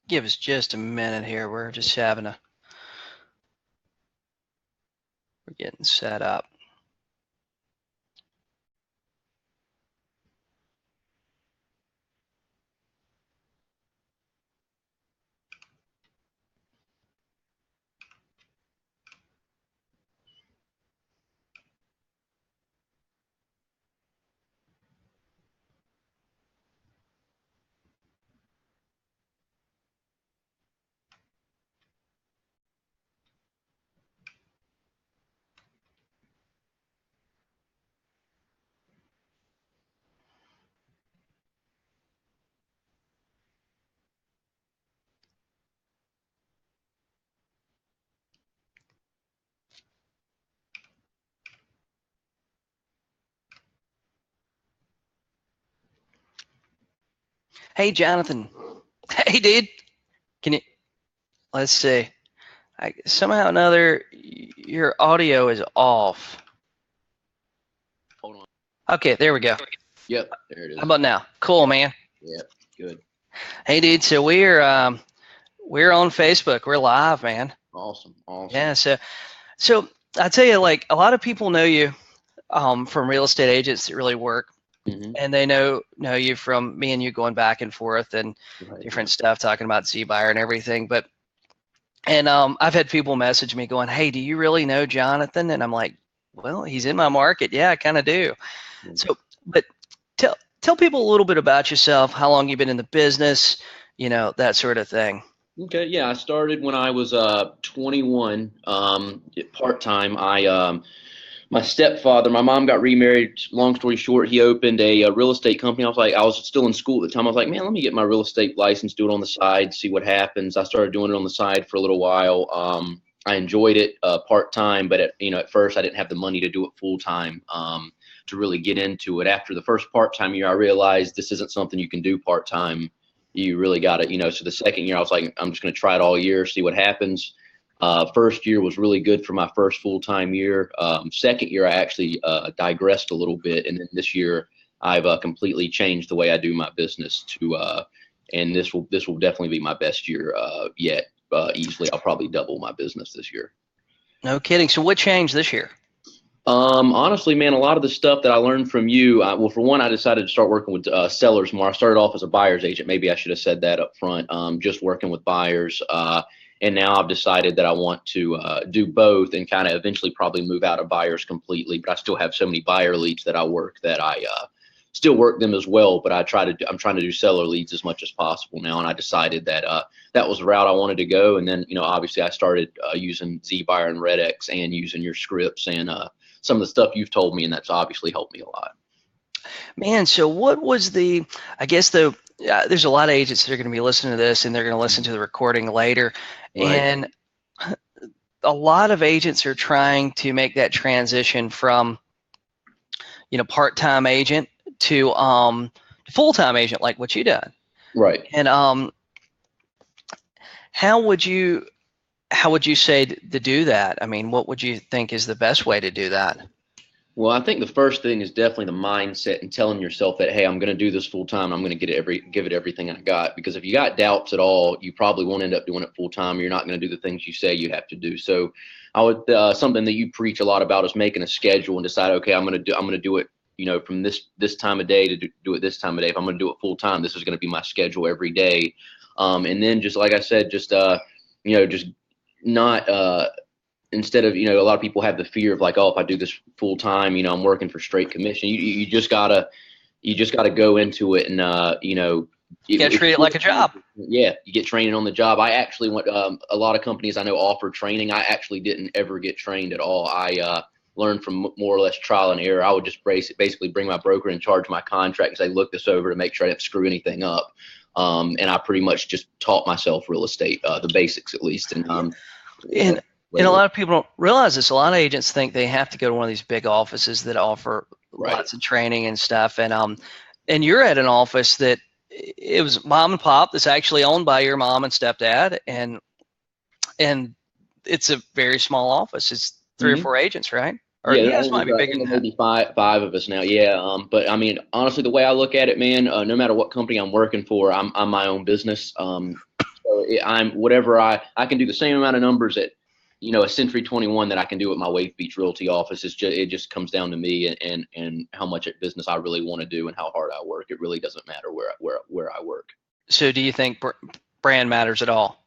Give us just a minute here. We're getting set up. Hey, Jonathan. Hey, dude. Can you, let's see. Somehow or another, your audio is off. Hold on. Okay, there we go. Yep, there it is. How about now? Cool, man. Yeah, good. Hey, dude. So we're on Facebook. We're live, man. Awesome. Yeah. So I tell you, like, a lot of people know you from real estate agents that really work, and they know you from me and you going back and forth and different stuff, talking about Z-Buyer and everything. And I've had people message me going, "Hey, do you really know Jonathan?" And I'm like, "Well, he's in my market. Yeah, I kind of do." So, but tell people a little bit about yourself, how long you've been in the business, that sort of thing. Okay, yeah, I started when I was 21, part-time. My stepfather, my mom got remarried. Long story short, he opened a real estate company. I was still in school at the time. I was like, man, let me get my real estate license, do it on the side, see what happens. I started doing it on the side for a little while. I enjoyed it part-time, but at first I didn't have the money to do it full-time, to really get into it. After the first part-time year, I realized this isn't something you can do part-time. You really got to, so the second year I was like, I'm just going to try it all year, see what happens. First year was really good for my first full-time year. Second year, I actually digressed a little bit. And then this year I've completely changed the way I do my business and this will definitely be my best year yet. Easily, I'll probably double my business this year. No kidding. So what changed this year? Honestly, man, a lot of the stuff that I learned from you, well, for one, I decided to start working with sellers more. I started off as a buyer's agent. Maybe I should have said that up front, just working with buyers. And now I've decided that I want to do both and kind of eventually probably move out of buyers completely. But I still have so many buyer leads that I work that I still work them as well. But I'm trying to do seller leads as much as possible now. And I decided that that was the route I wanted to go. And then, obviously I started using Z-Buyer and Red-X and using your scripts and some of the stuff you've told me, and that's obviously helped me a lot. Man, so what was I guess there's a lot of agents that are going to be listening to this and they're going to listen to the recording later. Right. And a lot of agents are trying to make that transition from, part-time agent to full-time agent, like what you done. Right. And how would you say to do that? I mean, what would you think is the best way to do that? Well, I think the first thing is definitely the mindset and telling yourself that, hey, I'm going to do this full time. I'm going to give it everything I got. Because if you got doubts at all, you probably won't end up doing it full time. You're not going to do the things you say you have to do. So I would something that you preach a lot about is making a schedule and decide, okay, I'm going to do it, from this time of day to do it this time of day. If I'm going to do it full time, this is going to be my schedule every day. And then just like I said, just not instead of, a lot of people have the fear of like, oh, if I do this full time, I'm working for straight commission. You just gotta go into it and, you gotta treat it like a job. Yeah. You get training on the job. I actually went, a lot of companies I know offer training. I actually didn't ever get trained at all. I learned from more or less trial and error. I would just basically bring my broker in charge of my contract and say, look this over to make sure I didn't screw anything up. And I pretty much just taught myself real estate, the basics at least. And a lot of people don't realize this. A lot of agents think they have to go to one of these big offices that offer lots of training and stuff. And you're at an office that it was mom and pop that's actually owned by your mom and stepdad. And it's a very small office. It's 3 or 4 agents, right? Or yeah, you guys might be bigger than that. Maybe five of us now. Yeah. But I mean, honestly, the way I look at it, man, no matter what company I'm working for, I'm my own business. So I'm whatever I can do the same amount of numbers at, a Century 21 that I can do at my Wave Beach Realty office. It just comes down to me and how much business I really want to do and how hard I work. It really doesn't matter where I work. So do you think brand matters at all?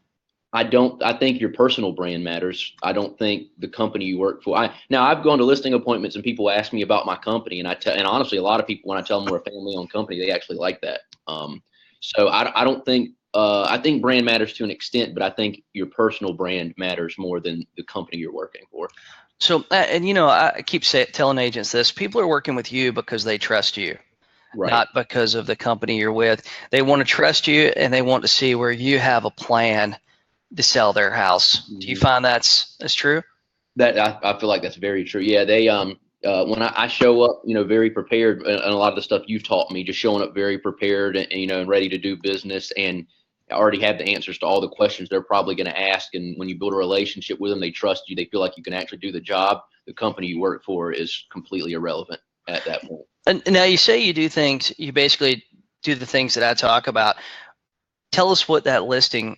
I don't. I think your personal brand matters. I don't think the company you work for. Now I've gone to listing appointments and people ask me about my company, and and honestly, a lot of people, when I tell them we're a family-owned company, they actually like that. So I don't think. I think brand matters to an extent, but I think your personal brand matters more than the company you're working for. So, and I keep telling agents this: people are working with you because they trust you. Right. Not because of the company you're with. They want to trust you, and they want to see where you have a plan to sell their house. Do you find that's true? That I feel like that's very true. Yeah, they when I show up, very prepared, and a lot of the stuff you've taught me, just showing up very prepared and ready to do business, and I already have the answers to all the questions they're probably going to ask. And when you build a relationship with them, they trust you. They feel like you can actually do the job. The company you work for is completely irrelevant at that point. And now you say you do things. You basically do the things that I talk about. Tell us what that listing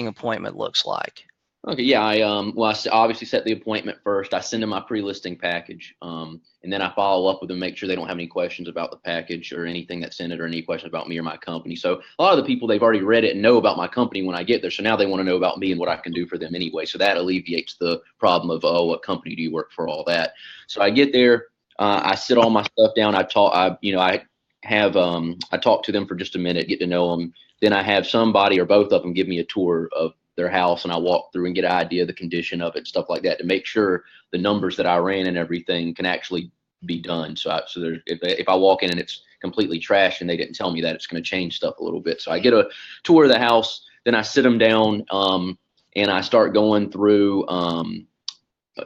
appointment looks like. Okay, yeah, I obviously set the appointment first. I send them my pre-listing package, and then I follow up with them, make sure they don't have any questions about the package or anything that's in it, or any questions about me or my company. So a lot of the people, they've already read it and know about my company when I get there. So now they want to know about me and what I can do for them anyway. So that alleviates the problem of, oh, what company do you work for, all that. So I get there, I sit all my stuff down. I talk to them for just a minute, get to know them. Then I have somebody or both of them give me a tour of their house, and I walk through and get an idea of the condition of it, stuff like that, to make sure the numbers that I ran and everything can actually be done. So if I walk in and it's completely trashed and they didn't tell me that, it's going to change stuff a little bit. So I get a tour of the house, then I sit them down, and I start going through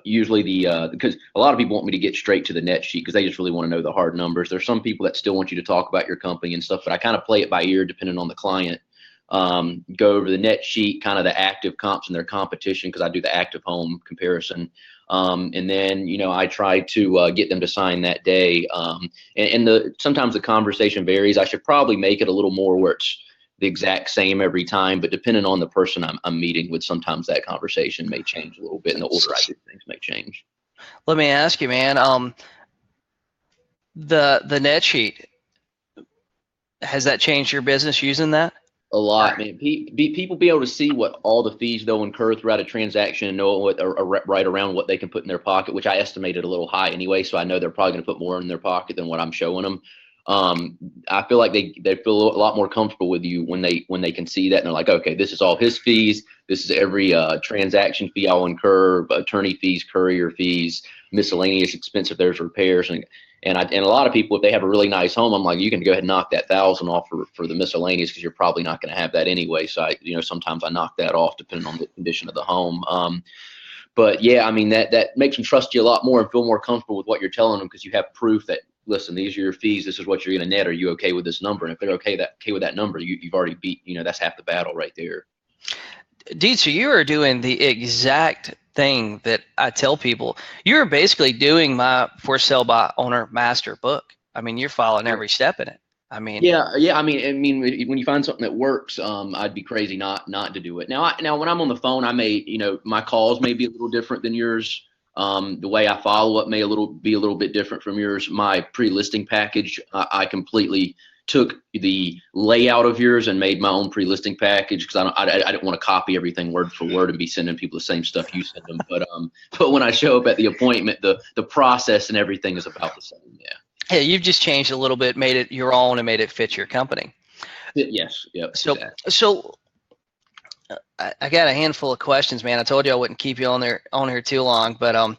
usually because a lot of people want me to get straight to the net sheet because they just really want to know the hard numbers. There's some people that still want you to talk about your company and stuff, but I kind of play it by ear depending on the client. Go over the net sheet, kind of the active comps and their competition, because I do the active home comparison. And then, I try to get them to sign that day. And sometimes the conversation varies. I should probably make it a little more where it's the exact same every time, but depending on the person I'm meeting with, sometimes that conversation may change a little bit and the order I do things may change. Let me ask you, man, the net sheet, has that changed your business using that? A lot, man. People be able to see what all the fees they'll incur throughout a transaction and know what are right around what they can put in their pocket, which I estimated a little high anyway. So I know they're probably going to put more in their pocket than what I'm showing them. I feel like they feel a lot more comfortable with you when they can see that, and they're like, okay, this is all his fees. This is every transaction fee I'll incur, attorney fees, courier fees, miscellaneous expense if there's repairs, and a lot of people, if they have a really nice home, I'm like, you can go ahead and knock that $1,000 off for the miscellaneous because you're probably not going to have that anyway. So sometimes I knock that off depending on the condition of the home. But yeah, I mean that makes them trust you a lot more and feel more comfortable with what you're telling them because you have proof that, listen, these are your fees. This is what you're going to net. Are you okay with this number? And if they're okay with that number, you've already beat. That's half the battle right there. Dude, so you are doing the exact thing that I tell people. You're basically doing my for sale by owner master book. I mean, you're following every step in it. I mean, yeah. I mean, when you find something that works, I'd be crazy not to do it. Now, when I'm on the phone, I may, my calls may be a little different than yours. The way I follow up may be a little bit different from yours. My pre-listing package, I completely took the layout of yours and made my own pre-listing package because I didn't want to copy everything word for word and be sending people the same stuff you send them. But when I show up at the appointment, the process and everything is about the same. Yeah. Yeah, you've just changed a little bit, made it your own, and made it fit your company. Yes. Yep. So, exactly. So I got a handful of questions, man. I told you I wouldn't keep you on here too long, but I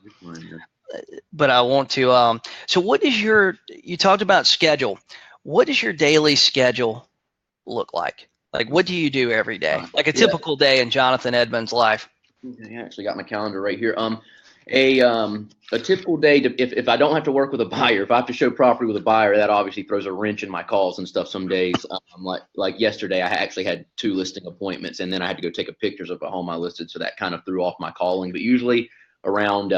want to. So, what is you talked about schedule? What does your daily schedule look like? Like, what do you do every day? Like a typical day in Jonathan Edmund's life. Okay, I actually got my calendar right here. A typical day, if I don't have to work with a buyer, if I have to show property with a buyer, that obviously throws a wrench in my calls and stuff some days. Like yesterday, I actually had 2 listing appointments, and then I had to go take pictures of a home I listed, so that kind of threw off my calling. But usually around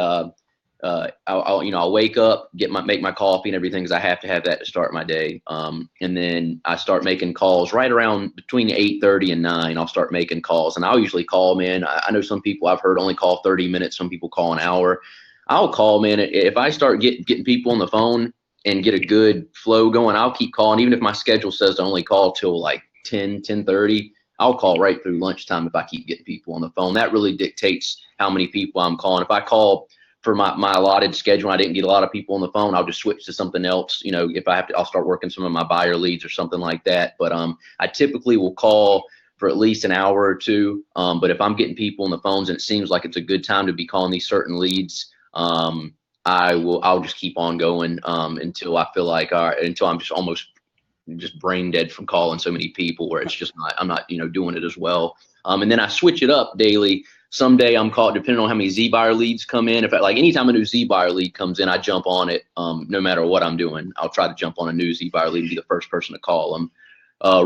I'll wake up, make my coffee and everything, because I have to have that to start my day. And then I start making calls right around between 8:30 and 9. I'll start making calls, and I'll usually call, man. I know some people I've heard only call 30 minutes. Some people call an hour. I'll call, man. If I start getting people on the phone and get a good flow going, I'll keep calling. Even if my schedule says to only call till like 10:30, I'll call right through lunchtime if I keep getting people on the phone. That really dictates how many people I'm calling. If I call for my allotted schedule, I didn't get a lot of people on the phone, I'll just switch to something else. If I have to, I'll start working some of my buyer leads or something like that. But I typically will call for at least an hour or two. But if I'm getting people on the phones and it seems like it's a good time to be calling these certain leads, I'll just keep on going until I feel like, all right, until I'm just almost just brain dead from calling so many people, where it's just I'm not doing it as well. And then I switch it up daily. Someday I'm called, depending on how many Z buyer leads come in. If anytime a new Z buyer lead comes in, I jump on it. No matter what I'm doing, I'll try to jump on a new Z buyer lead and be the first person to call them.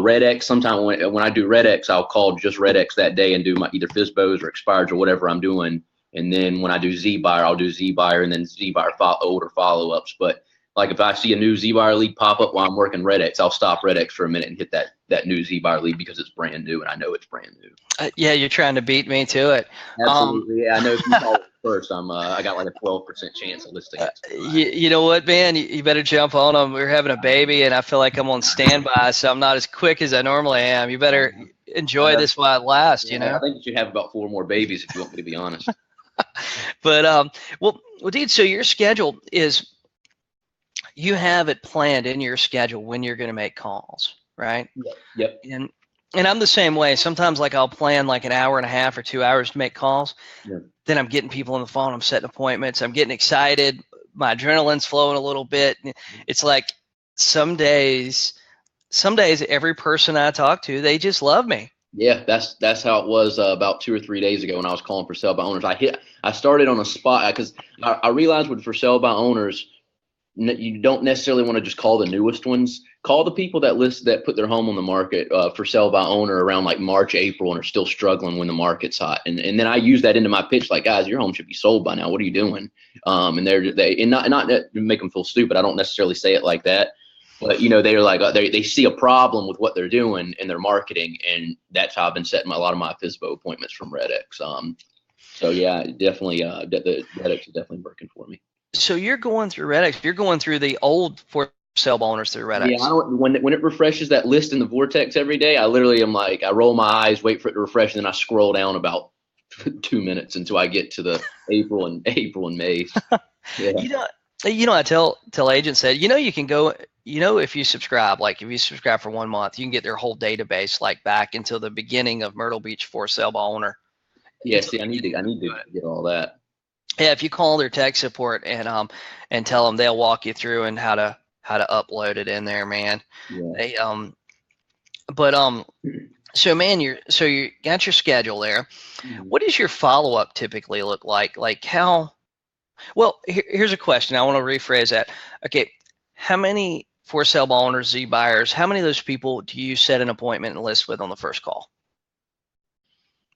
Red X, sometimes when I do Red X, I'll call just Red X that day and do my either FISBOs or expireds or whatever I'm doing. And then when I do Z buyer, I'll do Z buyer and then Z buyer older follow-ups. But like if I see a new Z buyer lead pop up while I'm working Red X, I'll stop Red X for a minute and hit that new Z buyer lead because it's brand new and I know it's brand new. Yeah, you're trying to beat me to it. Absolutely. Yeah, I know if you call it first, I got like a 12% chance of listing it. You know what, man? You better jump on them. We're having a baby, and I feel like I'm on standby, so I'm not as quick as I normally am. You better enjoy this while it lasts. I think you should have about 4 more babies if you want me to be honest. But well, dude. So your schedule is, you have it planned in your schedule when you're going to make calls, right? Yep. And I'm the same way. Sometimes like I'll plan like an hour and a half or 2 hours to make calls. Yeah. Then I'm getting people on the phone. I'm setting appointments. I'm getting excited. My adrenaline's flowing a little bit. It's like some days every person I talk to, they just love me. Yeah, that's how it was about 2 or 3 days ago when I was calling for sale by owners. I started on a spot because I realized with for sale by owners, you don't necessarily want to just call the newest ones. Call the people that put their home on the market for sale by owner around like March, April, and are still struggling when the market's hot. And then I use that into my pitch, like, guys, your home should be sold by now. What are you doing? And not to make them feel stupid. I don't necessarily say it like that, but they're like they see a problem with what they're doing in their marketing, and that's how I've been setting a lot of my FISBO appointments from Red X. So yeah, definitely the Red X is definitely working for me. So you're going through Red X. You're going through the old for sale by owners through Red X. Yeah, when it refreshes that list in the Vortex every day, I literally am like, I roll my eyes, wait for it to refresh, and then I scroll down about 2 minutes until I get to the April and May. Yeah. I tell agents that you can go. If you subscribe, like if you subscribe for 1 month, you can get their whole database like back until the beginning of Myrtle Beach for sale by owner. Yeah, see, I need to get all that. Yeah, if you call their tech support and tell them, they'll walk you through and how to upload it in there, man. Yeah. So man, you got your schedule there. Mm-hmm. What does your follow-up typically look like? Like here's a question. I want to rephrase that. Okay, how many for sale by owners, Z buyers, how many of those people do you set an appointment and list with on the first call?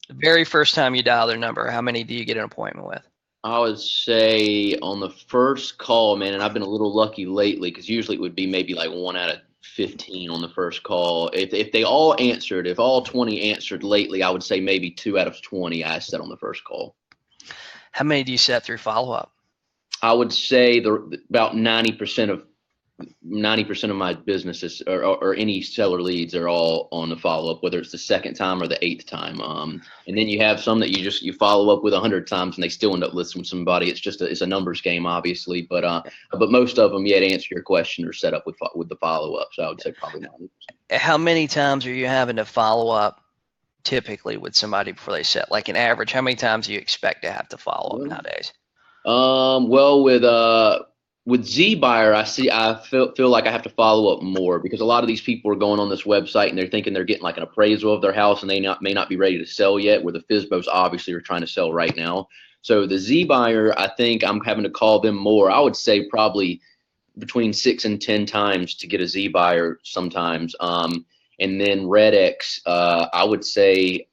The very first time you dial their number, how many do you get an appointment with? I would say on the first call, man, and I've been a little lucky lately because usually it would be maybe like 1 out of 15 on the first call. If they all answered, if all 20 answered lately, I would say maybe 2 out of 20 I set on the first call. How many do you set through follow-up? I would say about 90% of my businesses or any seller leads are all on the follow-up, whether it's the second time or the 8th time. And then you have some that you follow up with 100 times and they still end up listing with somebody. It's just it's a numbers game, obviously, but most of them, to answer your question, are set up with the follow-up. So I would say probably 90%. How many times are you having to follow up typically with somebody before they set? Like an average, how many times do you expect to have to follow up nowadays? Well, with Z buyer, I feel like I have to follow up more because a lot of these people are going on this website and they're thinking they're getting like an appraisal of their house and they may not be ready to sell yet, where the FISBOs obviously are trying to sell right now. So the Z buyer, I think I'm having to call them more. I would say probably between 6 and 10 times to get a Z buyer sometimes. And then Red X, I would say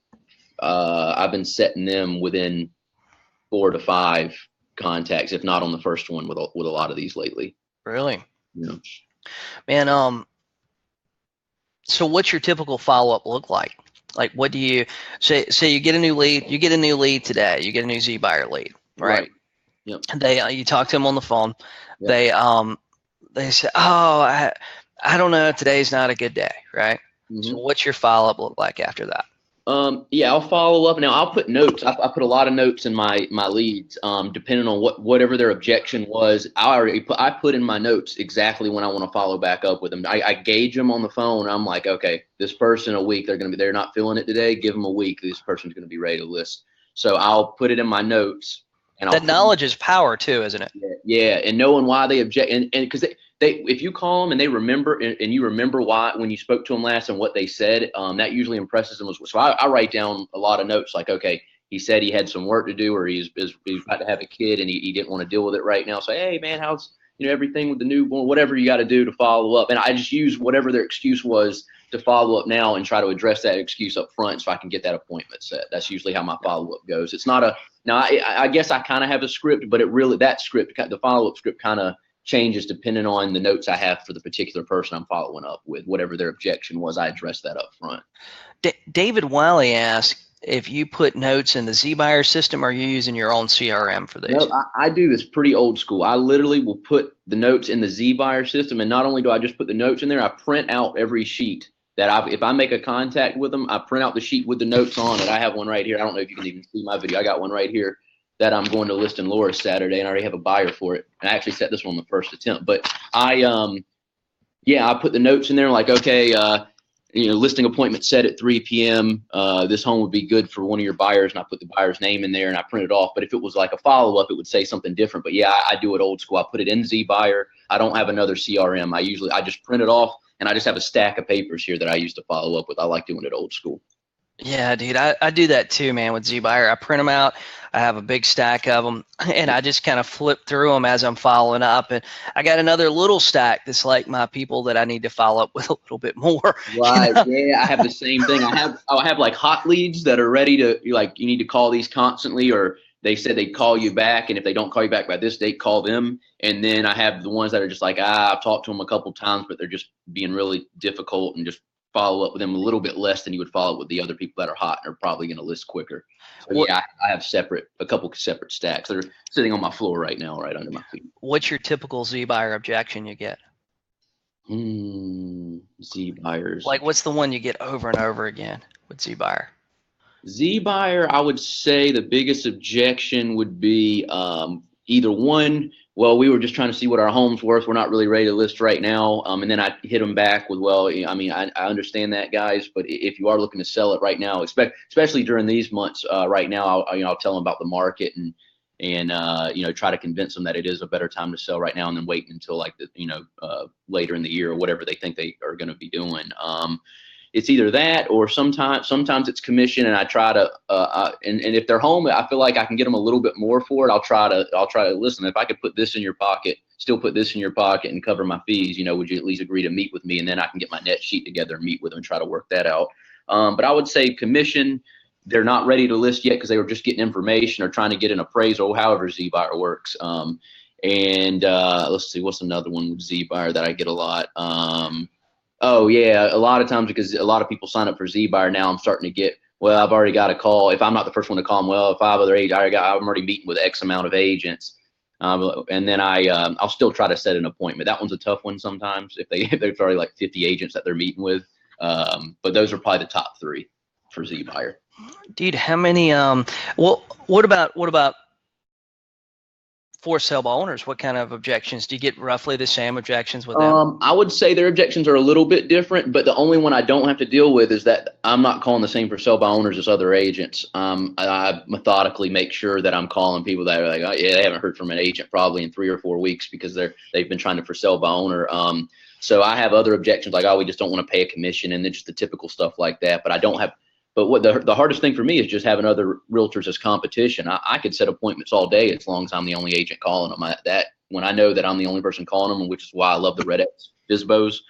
I've been setting them within 4 to 5 contacts, if not on the first one with a lot of these lately. Really? Yeah. Man, so what's your typical follow-up look like? Like, what do you say you get a new lead, today, you get a new Z-buyer lead, right? Yep. You talk to them on the phone. Yep. They say, oh, I don't know, today's not a good day, right? Mm-hmm. So what's your follow-up look like after that? Yeah, I'll follow up. Now I'll put notes. I put a lot of notes in my leads, depending on whatever their objection was. I put in my notes exactly when I want to follow back up with them. I gauge them on the phone. I'm like, okay, this person a week, they're not feeling it today. Give them a week. This person's going to be ready to list. So I'll put it in my notes. And that knowledge is power too, isn't it? Yeah, and knowing why they object, and because they if you call them and they remember, and you remember why when you spoke to them last and what they said, that usually impresses them. So I write down a lot of notes like, okay, he said he had some work to do, or he's about to have a kid and he didn't want to deal with it right now. Say, hey man, how's everything with the newborn, whatever you got to do to follow up. And I just use whatever their excuse was to follow up now and try to address that excuse up front so I can get that appointment set. That's usually how my follow up goes. It's not now I guess I kind of have a script, but the follow up script kind of changes depending on the notes I have for the particular person I'm following up with. Whatever their objection was, I address that up front. David Wiley asked if you put notes in the Z-Buyer system, or are you using your own CRM for these? No, I do this pretty old school. I literally will put the notes in the Z-Buyer system, and not only do I just put the notes in there, I print out every sheet that if I make a contact with them, I print out the sheet with the notes on it. I have one right here. I don't know if you can even see my video. I got one right here that I'm going to list in Laura Saturday, and I already have a buyer for it. And I actually set this one on the first attempt. But I put the notes in there like, okay, listing appointment set at 3 p.m. This home would be good for one of your buyers, and I put the buyer's name in there and I print it off. But if it was like a follow-up, it would say something different. But yeah, I do it old school. I put it in Z-Buyer. I don't have another CRM. I just print it off, and I just have a stack of papers here that I used to follow up with. I like doing it old school. Yeah, dude, I do that too, man, with Z-Buyer. I print them out. I have a big stack of them, and I just kind of flip through them as I'm following up. And I got another little stack that's like my people that I need to follow up with a little bit more. Right. Yeah, I have the same thing. I have like hot leads that are ready to, like, you need to call these constantly, or they said they'd call you back, and if they don't call you back by this date, call them. And then I have the ones that are just like, I've talked to them a couple times, but they're just being really difficult, and just follow up with them a little bit less than you would follow up with the other people that are hot and are probably going to list quicker. So yeah, I have a couple separate stacks that are sitting on my floor right now, right under my feet. What's your typical Z-Buyer objection you get? Z-Buyers. Like, what's the one you get over and over again with Z-Buyer? Z-Buyer, I would say the biggest objection would be either one, well, we were just trying to see what our home's worth. We're not really ready to list right now. And then I hit them back with, well, I mean, I understand that, guys, but if you are looking to sell it right now, especially during these months right now, I'll tell them about the market and try to convince them that it is a better time to sell right now, and then wait until like later in the year or whatever they think they are going to be doing. It's either that, or sometimes it's commission, and I try to and if they're home, I feel like I can get them a little bit more for it. I'll try to listen. If I could put this in your pocket, still put this in your pocket, and cover my fees, would you at least agree to meet with me? And then I can get my net sheet together and meet with them and try to work that out. But I would say commission, they're not ready to list yet because they were just getting information or trying to get an appraisal, however Z-Buyer works. Let's see, what's another one with Z-Buyer that I get a lot? Oh yeah, a lot of times, because a lot of people sign up for Z-Buyer now, I'm starting to get, well, I've already got a call. If I'm not the first one to call them, well, 5 other agents, I'm already meeting with X amount of agents. And then I'll still try to set an appointment. That one's a tough one sometimes if there's already like 50 agents that they're meeting with. But those are probably the top 3 for Z-Buyer. Dude, how many, what about for sale by owners? What kind of objections do you get? Roughly the same objections with them? I would say their objections are a little bit different, but the only one I don't have to deal with is that I'm not calling the same for sale by owners as other agents. I methodically make sure that I'm calling people that are like, oh yeah, they haven't heard from an agent probably in 3 or 4 weeks because they've been trying to for sale by owner. So I have other objections like, oh, we just don't want to pay a commission, and then just the typical stuff like that. But I don't have. But what the hardest thing for me is just having other realtors as competition. I could set appointments all day as long as I'm the only agent calling them. When I know that I'm the only person calling them, which is why I love the Red X FSBOs,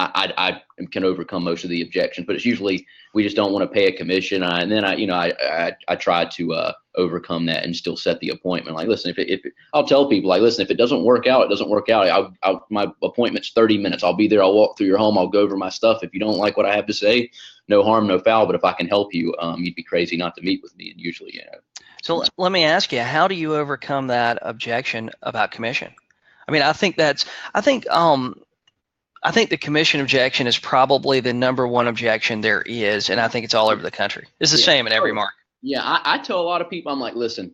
I can overcome most of the objections, but it's usually we just don't want to pay a commission. And then I try to overcome that and still set the appointment. Like, listen, if I'll tell people, like, listen, if it doesn't work out, it doesn't work out. My appointment's 30 minutes. I'll be there. I'll walk through your home. I'll go over my stuff. If you don't like what I have to say, no harm, no foul. But if I can help you, you'd be crazy not to meet with me. And usually, you know. So let me ask you, how do you overcome that objection about commission? I mean, I think the commission objection is probably the number one objection there is, and I think it's all over the country. It's the same in every market. Yeah, I tell a lot of people, I'm like, listen,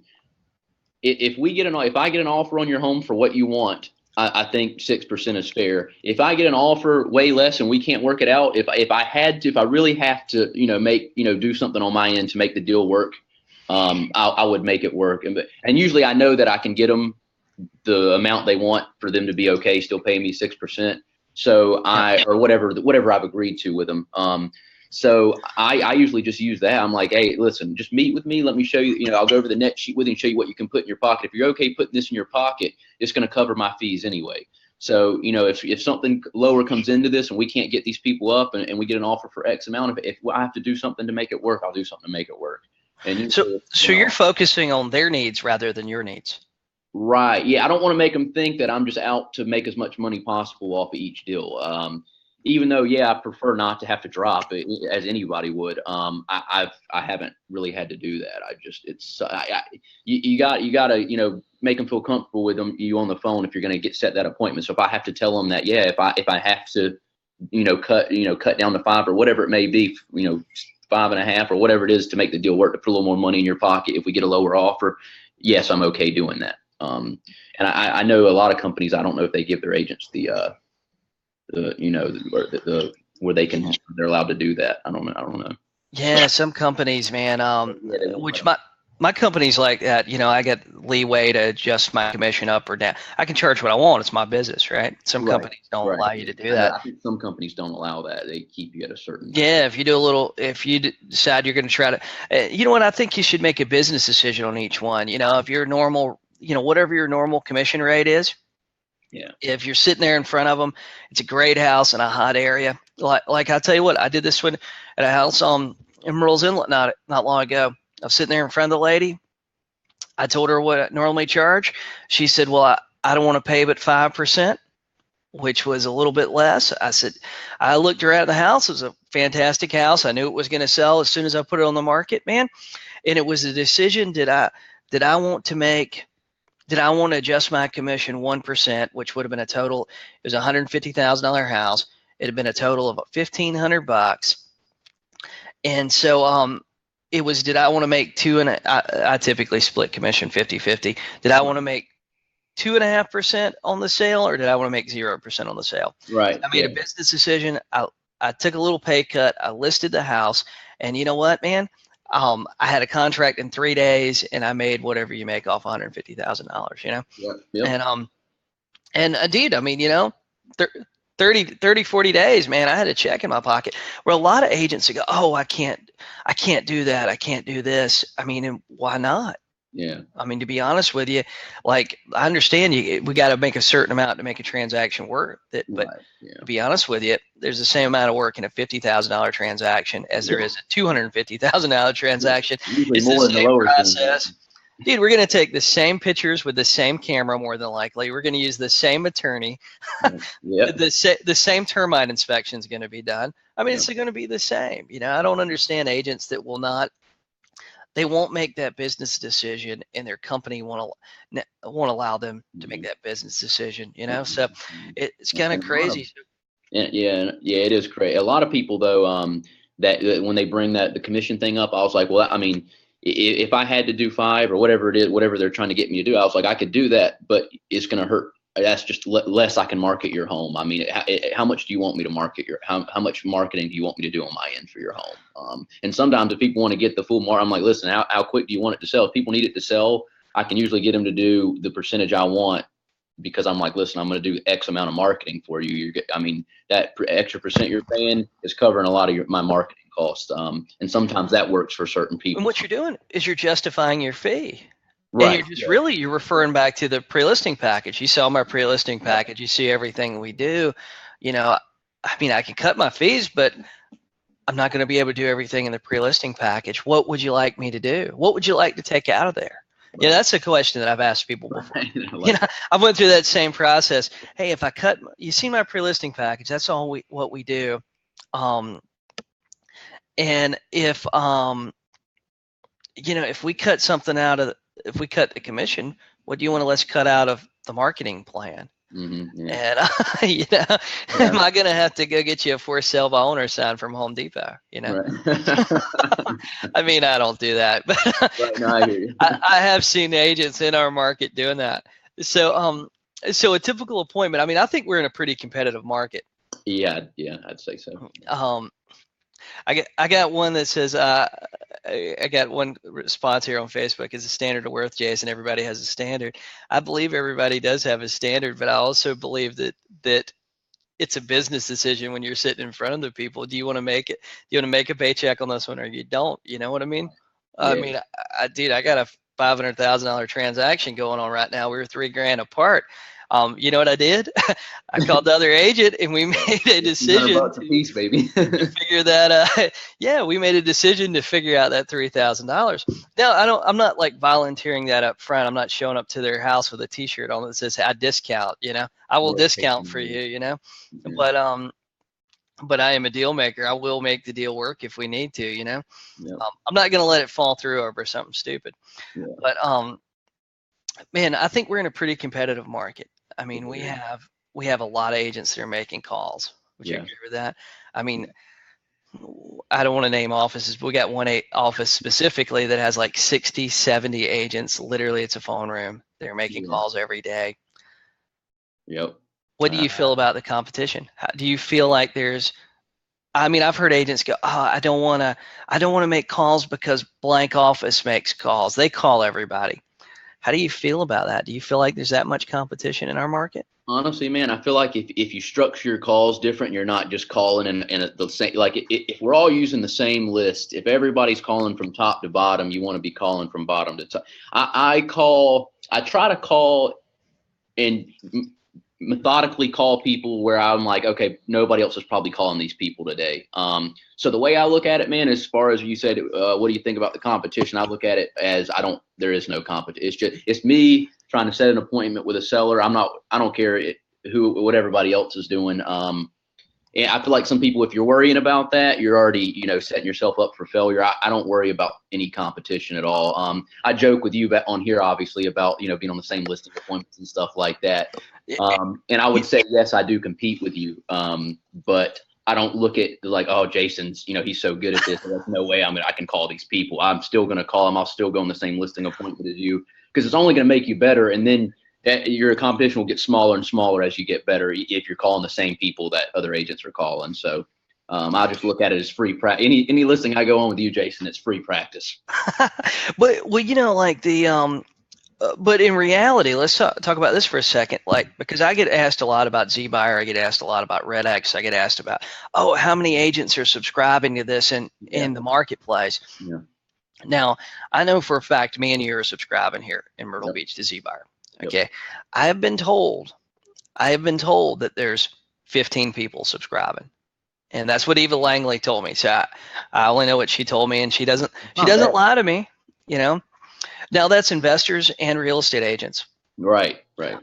if I get an offer on your home for what you want, I think 6% is fair. If I get an offer way less and we can't work it out, if I really have to, do something on my end to make the deal work, I would make it work. And usually I know that I can get them the amount they want for them to be okay, still pay me 6%. So or whatever I've agreed to with them. So I usually just use that. I'm like, hey, listen, just meet with me. Let me show you, I'll go over the net sheet with you and show you what you can put in your pocket. If you're okay putting this in your pocket, it's going to cover my fees anyway. So, if something lower comes into this and we can't get these people up and we get an offer for X amount, if I have to do something to make it work, I'll do something to make it work. And so you're focusing on their needs rather than your needs. Right. Yeah. I don't want to make them think that I'm just out to make as much money possible off of each deal. Even though, I prefer not to have to drop it as anybody would. I haven't really had to do that. You got to, make them feel comfortable with you on the phone if you're going to set that appointment. So if I have to tell them that, if I have to, cut down to 5 or whatever it may be, 5.5 or whatever it is to make the deal work, to put a little more money in your pocket. If we get a lower offer, yes, I'm okay doing that. And I know a lot of companies, I don't know if they give their agents where they're allowed to do that. I don't know. Yeah, some companies, man, which my company's like that, I get leeway to adjust my commission up or down. I can charge what I want. It's my business, right? Some companies don't allow you to do that. I think some companies don't allow that. They keep you at a certain. Yeah, if you decide you're going to try to, you know what? I think you should make a business decision on each one. If you're normal, whatever your normal commission rate is. Yeah. If you're sitting there in front of them, it's a great house in a hot area. Like I'll tell you what, I did this one at a house on Emerald's Inlet not long ago. I was sitting there in front of the lady. I told her what I normally charge. She said, well, I don't want to pay but 5%, which was a little bit less. I said, I looked her at the house. It was a fantastic house. I knew it was going to sell as soon as I put it on the market, man. And it was a decision, did I want to adjust my commission 1%, which would have been a total, it was a $150,000 house. It had been a total of $1,500. And so it was, did I want to make I typically split commission 50-50. Did I want to make 2.5% on the sale, or did I want to make 0% on the sale? Right. I made a business decision. I took a little pay cut. I listed the house, and you know what, man? I had a contract in 3 days, and I made whatever you make off $150,000. Yep. And indeed, I mean, 30, 40 days, man, I had a check in my pocket. Where a lot of agents go, oh, I can't do that. I can't do this. I mean, and why not? Yeah. I mean, to be honest with you, like, I understand we got to make a certain amount to make a transaction work. But to be honest with you, there's the same amount of work in a $50,000 transaction as there is a $250,000 transaction. Usually it's more the same process. Dude, we're going to take the same pictures with the same camera, more than likely. We're going to use the same attorney. The same termite inspection is going to be done. I mean, it's going to be the same. I don't understand agents that they won't make that business decision, and their company won't allow them to make that business decision. So it's kind of crazy. Yeah, it is crazy. A lot of people, though, that when they bring the commission thing up, I was like, well, I mean, if I had to do 5 or whatever it is, whatever they're trying to get me to do, I was like, I could do that, but it's going to hurt. That's just less I can market your home. I mean, how much do you want me to market how much marketing do you want me to do on my end for your home? And sometimes if people want to get the full I'm like, listen, how quick do you want it to sell? If people need it to sell, I can usually get them to do the percentage I want, because I'm like, listen, I'm going to do X amount of marketing for you. That extra percent you're paying is covering a lot of my marketing costs. And sometimes that works for certain people. And what you're doing is you're justifying your fee. Right. And you're referring back to the pre-listing package. You sell my pre-listing package. You see everything we do. I mean, I can cut my fees, but I'm not going to be able to do everything in the pre-listing package. What would you like me to do? What would you like to take out of there? Yeah, that's a question that I've asked people before. I went through that same process. Hey, if I cut, you see my pre-listing package, that's all what we do. And if if we cut something out of, if we cut the commission, what do you want to let's cut out of the marketing plan? Mm-hmm, And am I going to have to go get you a for sale by owner sign from Home Depot? Right. I mean, I don't do that, but right, no, I hear you. I have seen agents in our market doing that. So, so a typical appointment. I mean, I think we're in a pretty competitive market. Yeah, I'd say so. I got one that says I got one response here on Facebook. Is a standard of worth, Jason? Everybody has a standard. I believe everybody does have a standard, but I also believe that it's a business decision when you're sitting in front of the people. Do you want to make it? Do you want to make a paycheck on this one, or you don't? You know what I mean? Yeah. I mean, I got a $500,000 transaction going on right now. We were $3,000 apart. You know what I did? I called the other agent and we made a decision a piece, baby. to figure that. We made a decision to figure out that $3,000. Now I'm not like volunteering that up front. I'm not showing up to their house with a T-shirt on that says I discount. I will discount for you. Yeah. But I am a deal maker. I will make the deal work if we need to. Yeah. I'm not going to let it fall through over something stupid. Yeah. But man, I think we're in a pretty competitive market. I mean, we have a lot of agents that are making calls. Would you agree with that? I mean, I don't want to name offices, but we got one office specifically that has like 60, 70 agents. Literally, it's a phone room. They're making calls every day. Yep. What do you feel about the competition? Do you feel like there's, I mean, I've heard agents go, I don't want to make calls because blank office makes calls. They call everybody. How do you feel about that? Do you feel like there's that much competition in our market? Honestly, man, I feel like if you structure your calls different, you're not just calling in the same, like if we're all using the same list, if everybody's calling from top to bottom, you want to be calling from bottom to top. I try to call and methodically call people where I'm like, okay, nobody else is probably calling these people today. So the way I look at it, man, as far as you said, what do you think about the competition? I look at it as there is no competition. It's me trying to set an appointment with a seller. I don't care what everybody else is doing. And I feel like some people, if you're worrying about that, you're already, setting yourself up for failure. I don't worry about any competition at all. I joke with you on here, obviously, about, being on the same list of appointments and stuff like that. And I would say, yes, I do compete with you. But I don't look at like, oh, Jason's, he's so good at this. There's no way I can call these people. I'm still going to call them. I'll still go on the same listing appointment as you, because it's only going to make you better. And then your competition will get smaller and smaller as you get better if you're calling the same people that other agents are calling. So I just look at it as free practice. Any listing I go on with you, Jason, it's free practice. But like the but in reality, let's talk about this for a second. Like, because I get asked a lot about ZBuyer, I get asked a lot about Red X, I get asked about, how many agents are subscribing to this in the marketplace? Yeah. Now, I know for a fact me and you are subscribing here in Myrtle Beach to ZBuyer. Okay. Yep. I have been told that there's 15 people subscribing. And that's what Eva Langley told me. So I only know what she told me, and she doesn't lie to me, Now that's investors and real estate agents. Right.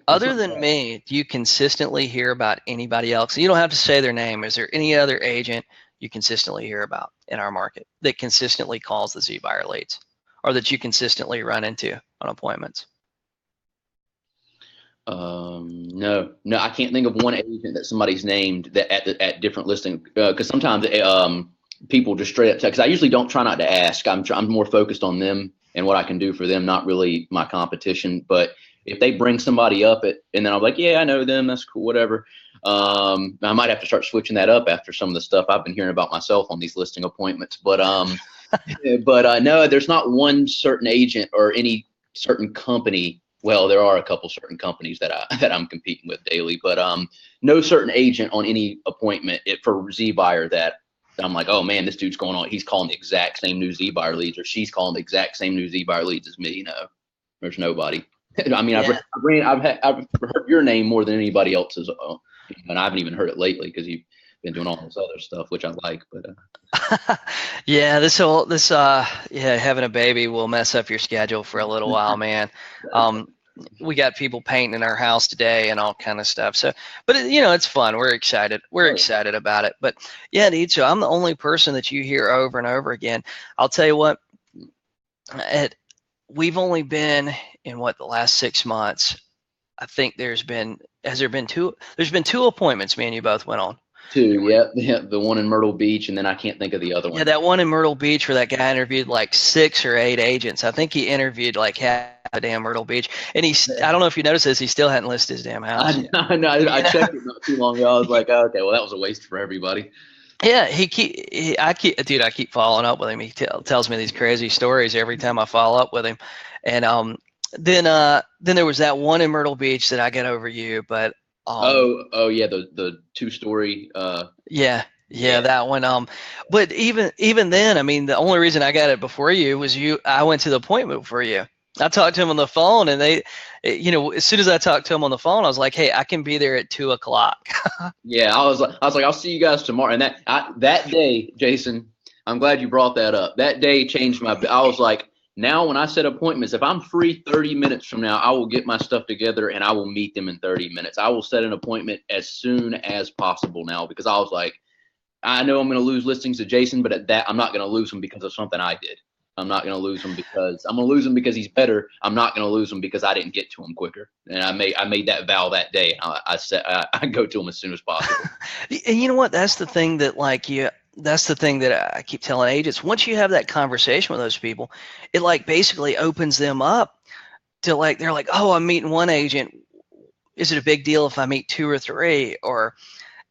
Other than me, do you consistently hear about anybody else? You don't have to say their name. Is there any other agent you consistently hear about in our market that consistently calls the ZBuyer leads, or that you consistently run into on appointments? No, I can't think of one agent that somebody's named that at different listing, because sometimes people just straight up text. I usually don't try not to ask. I'm more focused on them and what I can do for them, not really my competition. But if they bring somebody up and then I'm like, yeah, I know them, that's cool, whatever. I might have to start switching that up after some of the stuff I've been hearing about myself on these listing appointments. But no, there's not one certain agent or any certain company. Well, there are a couple certain companies that I'm competing with daily, but no certain agent on any appointment for ZBuyer that I'm like, oh man, this dude's going on. He's calling the exact same new ZBuyer leads, or she's calling the exact same new ZBuyer leads as me. No, there's nobody. I mean, I've heard your name more than anybody else's, and I haven't even heard it lately because been doing all this other stuff, which I like, but yeah, having a baby will mess up your schedule for a little while, man. We got people painting in our house today and all kind of stuff. So, but it's fun. We're excited. We're excited about it. But yeah, dude, so I'm the only person that you hear over and over again. I'll tell you what, we've only been in the last 6 months. I think there's been two appointments me and you both went on. Two, yeah, the one in Myrtle Beach, and then I can't think of the other one. Yeah, that one in Myrtle Beach where that guy interviewed like 6 or 8 agents. I think he interviewed like half a damn Myrtle Beach, and I don't know if you noticed this, he still hadn't listed his damn house. I know. I checked it not too long ago. I was like, okay, well, that was a waste for everybody. Yeah, I keep following up with him. He tells me these crazy stories every time I follow up with him, and then there was that one in Myrtle Beach that I got over you, but. Oh yeah, the 2-story. Yeah, that one. But even then, I mean, the only reason I got it before you was I went to the appointment before you. I talked to him on the phone, and as soon as I talked to him on the phone, I was like, "Hey, I can be there at 2:00." Yeah, I was like, I'll see you guys tomorrow. And that day, Jason, I'm glad you brought that up. That day changed I was like, now when I set appointments, if I'm free 30 minutes from now, I will get my stuff together and I will meet them in 30 minutes. I will set an appointment as soon as possible now, because I was like, I know I'm going to lose listings to Jason, but at that, I'm not going to lose them because of something I did. I'm not going to lose him because I'm going to lose him because he's better. I'm not going to lose him because I didn't get to him quicker. And I made that vow that day. I said I go to him as soon as possible. And you know what? That's the thing that that's the thing that I keep telling agents. Once you have that conversation with those people, it like basically opens them up to like, they're like, oh, I'm meeting one agent. Is it a big deal if I meet 2 or 3? Or,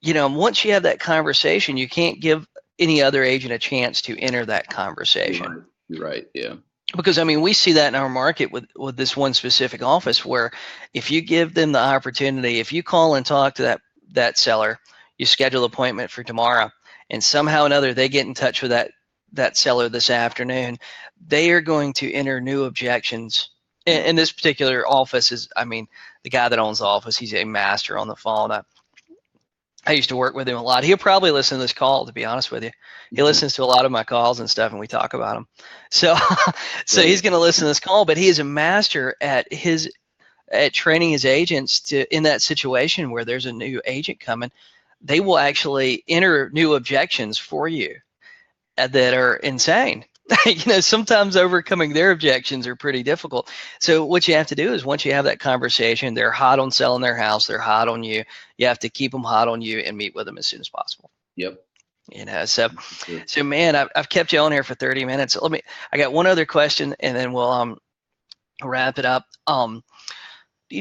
once you have that conversation, you can't give any other agent a chance to enter that conversation. You're right. Yeah. Because I mean, we see that in our market with this one specific office, where if you give them the opportunity, if you call and talk to that seller, you schedule an appointment for tomorrow, and somehow or another they get in touch with that seller this afternoon, they are going to enter new objections. In this particular office the guy that owns the office, he's a master on the phone. I used to work with him a lot. He'll probably listen to this call, to be honest with you. He listens to a lot of my calls and stuff, and we talk about them. So he's going to listen to this call, but he is a master at training his agents in that situation where there's a new agent coming. They will actually enter new objections for you that are insane. Sometimes overcoming their objections are pretty difficult. So what you have to do is, once you have that conversation, they're hot on selling their house, they're hot on you. You have to keep them hot on you and meet with them as soon as possible. Yep. So man, I've kept you on here for 30 minutes. I got one other question, and then we'll wrap it up.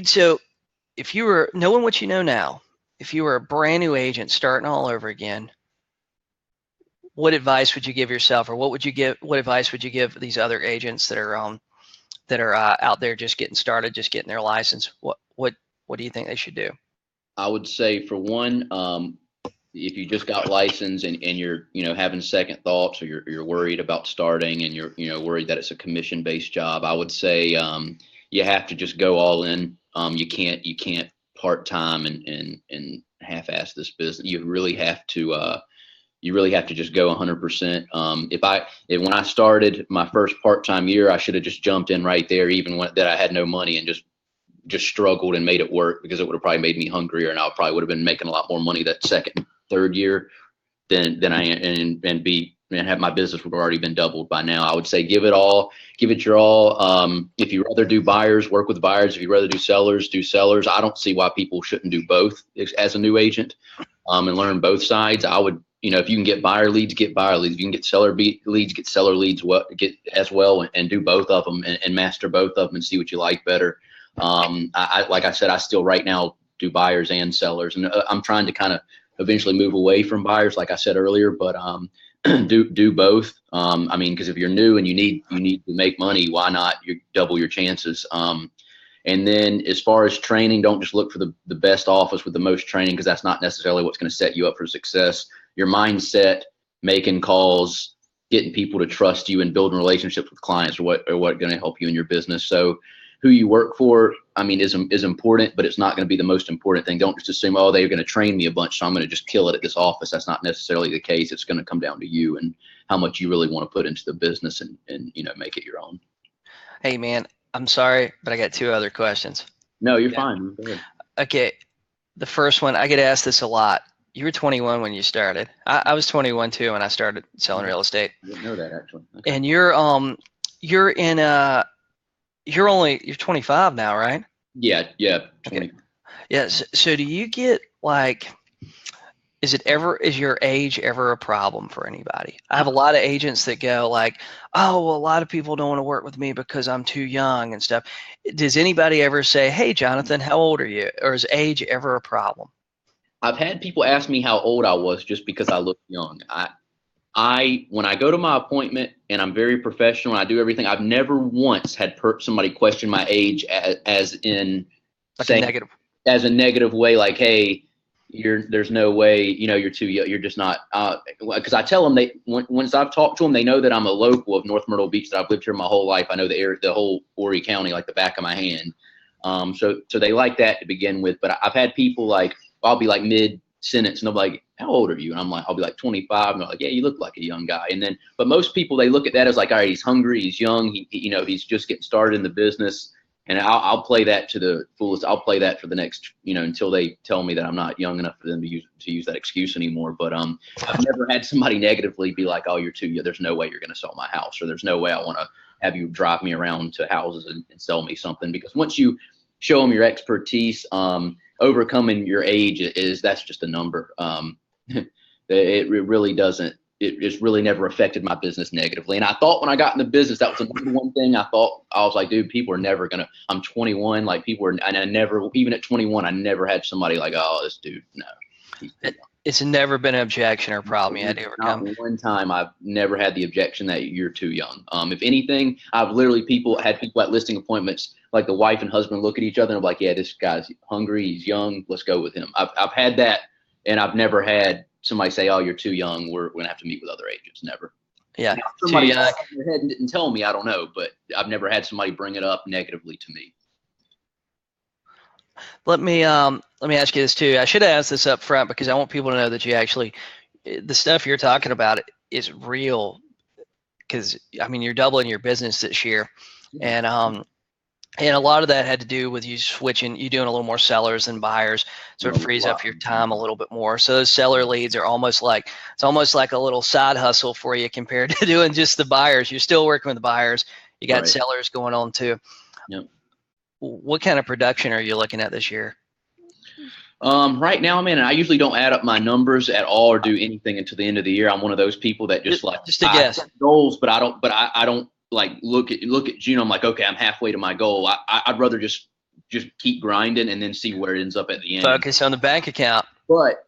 So if you were knowing what you know now, if you were a brand new agent starting all over again, what advice would you give yourself, or what advice would you give these other agents that are out there just getting started, just getting their license? What do you think they should do? I would say, for one, if you just got licensed and you're having second thoughts, or you're worried about starting, and you're worried that it's a commission-based job, I would say you have to just go all in. You can't part-time and half-ass this business. You really have to just go 100%. When I started my first part-time year, I should have just jumped in right there, even when that I had no money, and just struggled and made it work, because it would have probably made me hungrier, and I probably would have been making a lot more money that second, third year than I am, and have my business would have already been doubled by now. I would say give it your all. If you rather do buyers, work with buyers. If you rather do sellers, do sellers. I don't see why people shouldn't do both as a new agent, and learn both sides. I would, if you can get buyer leads, get buyer leads. If you can get seller leads, get seller leads. Get as well, and do both of them, and master both of them, and see what you like better. Like I said, I still right now do buyers and sellers, and I'm trying to kind of eventually move away from buyers, like I said earlier, but do both. Because if you're new and you need to make money, why not? You double your chances. And then as far as training, don't just look for the best office with the most training, because that's not necessarily what's going to set you up for success. Your mindset, making calls, getting people to trust you, and building relationships with clients are what going to help you in your business. So who you work for, I mean, is important, but it's not going to be the most important thing. Don't just assume, oh, they're going to train me a bunch, so I'm going to just kill it at this office. That's not necessarily the case. It's going to come down to you and how much you really want to put into the business and make it your own. Hey, man, I'm sorry, but I got 2 other questions. No, you're fine. Go ahead. Okay. The first one, I get asked this a lot. You were 21 when you started. I was 21 too when I started selling real estate. I didn't know that, actually. Okay. And you're 25 now, right? Yeah. 20. Okay. Yes. So do you get is your age ever a problem for anybody? I have a lot of agents that go like, oh, well, a lot of people don't want to work with me because I'm too young and stuff. Does anybody ever say, hey, Jonathan, how old are you? Or is age ever a problem? I've had people ask me how old I was just because I look young. When I go to my appointment and I'm very professional and I do everything, I've never once had somebody question my age as in saying negative. As a negative way, like, hey, there's no way, you're too young. You're just not, because I tell them once I've talked to them, they know that I'm a local of North Myrtle Beach, that I've lived here my whole life. I know the whole Horry County like the back of my hand. So they like that to begin with. But I've had people like, I'll be like mid sentence and they'll be like, how old are you? And I'll be like 25. And they're like, yeah, you look like a young guy. And then, but most people, they look at that as like, all right, he's hungry, he's young, he's just getting started in the business. And I'll play that to the fullest. I'll play that for the next, until they tell me that I'm not young enough for them to use that excuse anymore. But I've never had somebody negatively be like, oh, you're too young. There's no way you're going to sell my house, or there's no way I want to have you drive me around to houses and sell me something. Because once you show them your expertise, overcoming your age that's just a number. It really doesn't. It's really never affected my business negatively. And I thought when I got in the business, that was the number one thing I thought. I was like, dude, people are never going to, I'm 21. Like and I never, even at 21, I never had somebody like, oh, this dude, no. It's never been an objection or problem you had to overcome. Not one time I've never had the objection that you're too young. If anything, I've literally had people at listing appointments, like the wife and husband look at each other and I'm like, yeah, this guy's hungry. He's young. Let's go with him. I've had that, and I've never had somebody say, oh, you're too young, we're going to have to meet with other agents. Never. Yeah. Somebody else in their head and didn't tell me, I don't know, but I've never had somebody bring it up negatively to me. Let me ask you this too. I should have asked this up front because I want people to know that you actually, the stuff you're talking about is real, because I mean, you're doubling your business this year. And a lot of that had to do with you doing a little more sellers than buyers, so it frees up your time a little bit more. So those seller leads are almost like a little side hustle for you compared to doing just the buyers. You're still working with the buyers. You got sellers going on too. Yep. What kind of production are you looking at this year? Right now, man, I usually don't add up my numbers at all or do anything until the end of the year. I'm one of those people that just a guess. I set goals, but I don't like look at June. I'm like, okay, I'm halfway to my goal. I'd rather just keep grinding and then see where it ends up at the end. Focus on the bank account. But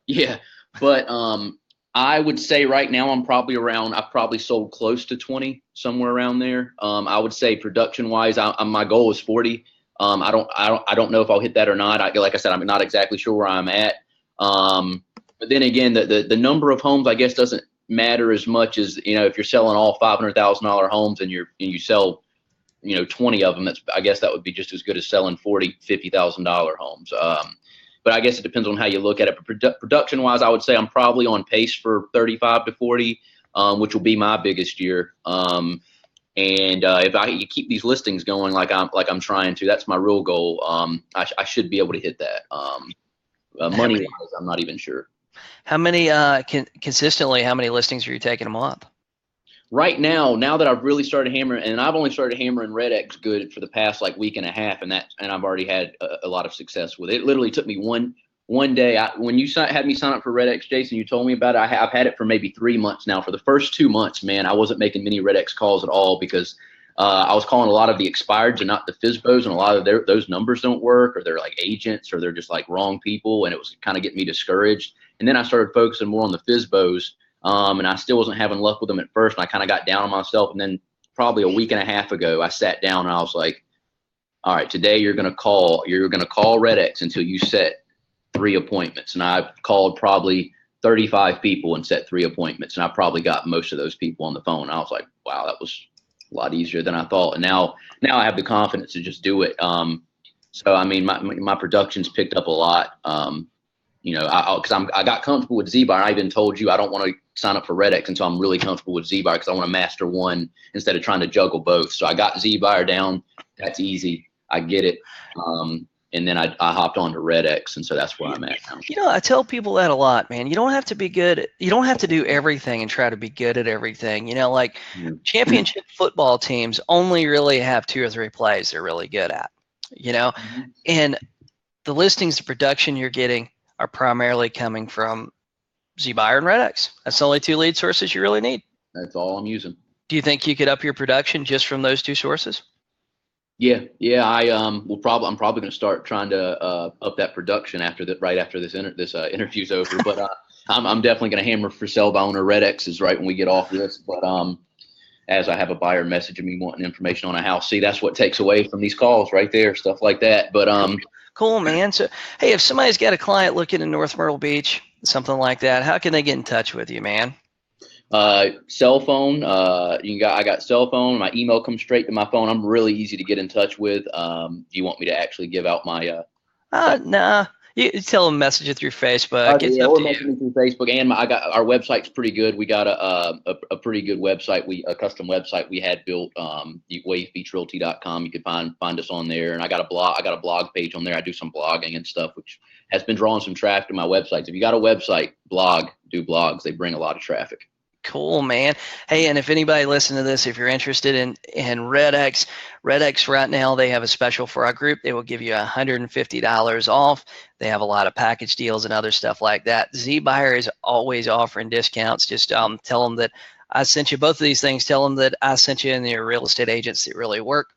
I would say right now I've probably sold close to 20, somewhere around there. I would say production wise, my goal is 40. I don't know if I'll hit that or not. Like I said, I'm not exactly sure where I'm at. But then again, the number of homes, I guess, doesn't matter as much as, if you're selling all $500,000 homes and you sell, 20 of them, I guess that would be just as good as selling $50,000 homes. But I guess it depends on how you look at it. But production wise, I would say I'm probably on pace for 35 to 40, which will be my biggest year. And if I keep these listings going like I'm trying to, that's my real goal. I should be able to hit that. Money wise, I'm not even sure. How many consistently? How many listings are you taking a month? Right now that I've really started hammering, and I've only started hammering Red X good for the past week and a half, and I've already had a lot of success with it. It literally took me one day. When you had me sign up for Red X, Jason, you told me about it. I've had it for maybe 3 months now. For the first 2 months, man, I wasn't making many Red X calls at all because I was calling a lot of the expireds and not the FSBOs, and a lot of those numbers don't work, or they're like agents, or they're just like wrong people, and it was kind of getting me discouraged. And then I started focusing more on the FSBOs, and I still wasn't having luck with them at first, and I kind of got down on myself. And then probably a week and a half ago, I sat down and I was like, all right, today you're going to call Red X until you set 3 appointments. And I've called probably 35 people and set 3 appointments. And I probably got most of those people on the phone. I was like, wow, that was a lot easier than I thought. And now I have the confidence to just do it. So I mean, my production's picked up a lot. You know, because I got comfortable with Z-Buyer. I even told you I don't want to sign up for Red X until I'm really comfortable with Z-Buyer, because I want to master one instead of trying to juggle both. So I got Z-Buyer down. That's easy. I get it. And then I hopped on to Red X, and so that's where I'm at now. You know, I tell people that a lot, man. You don't have to be good. You don't have to do everything and try to be good at everything. You know, like championship football teams only really have 2 or 3 plays they're really good at, you know, and the listings, the production you're getting are primarily coming from Z-Buyer and Red X. That's the only 2 lead sources you really need. That's all I'm using. Do you think you could up your production just from those 2 sources? Yeah. I'm probably going to start trying to up that production right after this interview's over. But I'm definitely going to hammer for sell by owner Red X's right when we get off this. But as I have a buyer messaging me wanting information on a house, see, that's what takes away from these calls right there, stuff like that. But cool, man. So hey, if somebody's got a client looking in North Myrtle Beach, something like that, how can they get in touch with you, man? Cell phone. I got cell phone. My email comes straight to my phone. I'm really easy to get in touch with. Do you want me to actually give out my? Nah. You tell them message it through Facebook. It's yeah, up or to message you. me through Facebook. And I got our website's pretty good. We got a pretty good website. A custom website we had built. WaveBeachRealty.com. You can find us on there. And I got a blog page on there. I do some blogging and stuff, which has been drawing some traffic to my websites. If you got a website, do blogs. They bring a lot of traffic. Cool, man. Hey, and if anybody listening to this, if you're interested in Red X right now, they have a special for our group. They will give you $150 off. They have a lot of package deals and other stuff like that. Z-Buyer is always offering discounts. Just tell them that I sent you both of these things. Tell them that I sent you, and they're real estate agents that really work.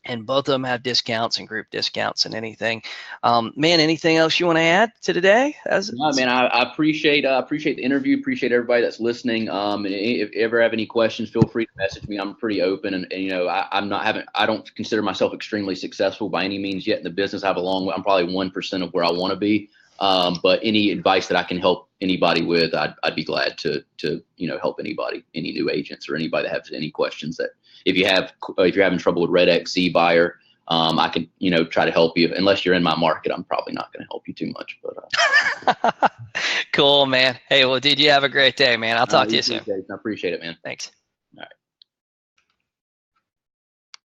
And both of them have discounts and group discounts and anything. Man, anything else you want to add to today? No, man, I appreciate the interview. Appreciate everybody that's listening. If you ever have any questions, feel free to message me. I'm pretty open, and you know, I don't consider myself extremely successful by any means yet in the business. I have a long way. I'm probably 1% of where I want to be. But any advice that I can help anybody with, I'd be glad to help anybody, any new agents or anybody that has any questions. That if you're having trouble with Red X, Z-Buyer, I can try to help you. Unless you're in my market, I'm probably not going to help you too much. But cool, man. Hey, well, dude, you have a great day, man. I'll talk to you soon. I appreciate it, man. Thanks. All right.